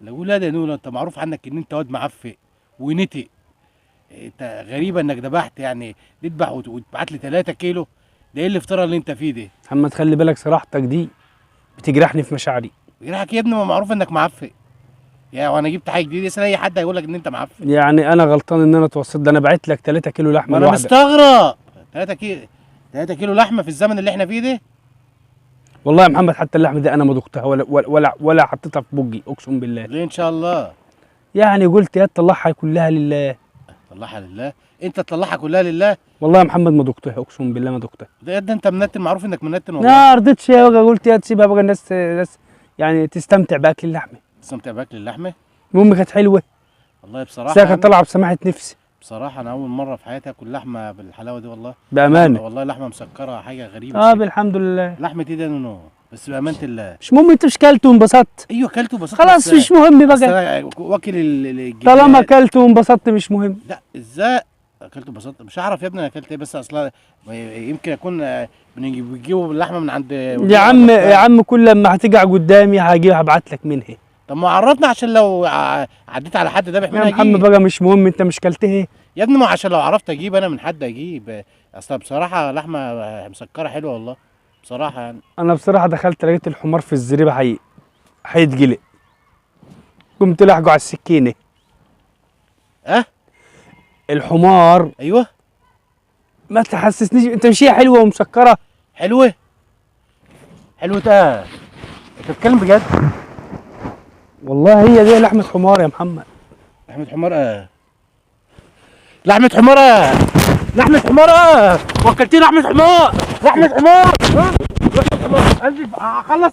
لا لا ده نولا، انت معروف عنك ان انت واد معفق ونتق. انت غريبه انك ذبحت يعني تذبح وتبعت لي 3 كيلو. ده ايه الافتراء اللي انت فيه ده؟ محمد خلي بالك، صراحتك دي بتجرحني في مشاعري. يراحك يا ابني، ما معروف انك معفق. يا وانا جبت حاجه جديده، اسال اي حد هيقول لك ان انت معفق. يعني انا غلطان ان انا اتوسط؟ ده انا بعت لك 3 كيلو ما لحمه انا الواحده. مستغرب. 3 كيلو، 3 كيلو لحمه في الزمن اللي احنا فيه ده. والله يا محمد حتى اللحمه دي انا ما دقتها ولا حطيتها في بوجي، اقسم بالله. ليه ان شاء الله؟ يعني قلت يا تطلعها كلها لله. طلعها لله؟ انت تطلعها كلها لله؟ والله يا محمد ما دقتها، اقسم بالله ما دقتها. ده انت منتن، معروف انك منتن والله. ما رضيتش يا بقى، قلت يا تسيبها بقى الناس يعني تستمتع باكل اللحمه. تستمتع باكل اللحمه؟ المهم كانت حلوه. والله بس بصراحه هي يعني كانت طالعه بسماحه نفسي. بصراحه انا اول مره في حياتي اكل لحمه بالحلاوه دي والله. بامانه. والله لحمه مسكره حاجه غريبه. بالحمد لله. لحمه ايه ده نو؟ بس بامانه الله. مش مهم، انت مش كلت وانبسطت. ايوه كلته بس خلاص مش مهم بقى. واكل طالما الجبال. كلت وانبسطت مش مهم. لا ازاي اكلته ببساطه؟ مش هعرف يا ابني انا اكلت ايه، بس اصلا يمكن اكون بيجيبوا اللحمه من عند يا عم كل لما هتقع قدامي هبعت لك منها. طب ما عرفنا عشان لو عديت على حد ذابح منها يا محمد بقى مش مهم، انت مش كلت ايه يا ابني؟ ما عشان لو عرفت اجيب انا من حد اجيب. اصل بصراحه لحمه مسكره حلوه والله بصراحه يعني. انا بصراحه دخلت لقيت الحمار في الزريبه هيتجلق، قمت لاحقه على السكينه. الحمار. ايوه. ما تحسسنيش، انت مش هي حلوه ومسكره؟ حلوه ده؟ انت بتتكلم بجد؟ والله هي دي لحمه حمار يا محمد. لحمه حمار لحمه حمار لحمه حمار وكلتني لحمه حمار. لحمه حمار. لحمه حمار. خلص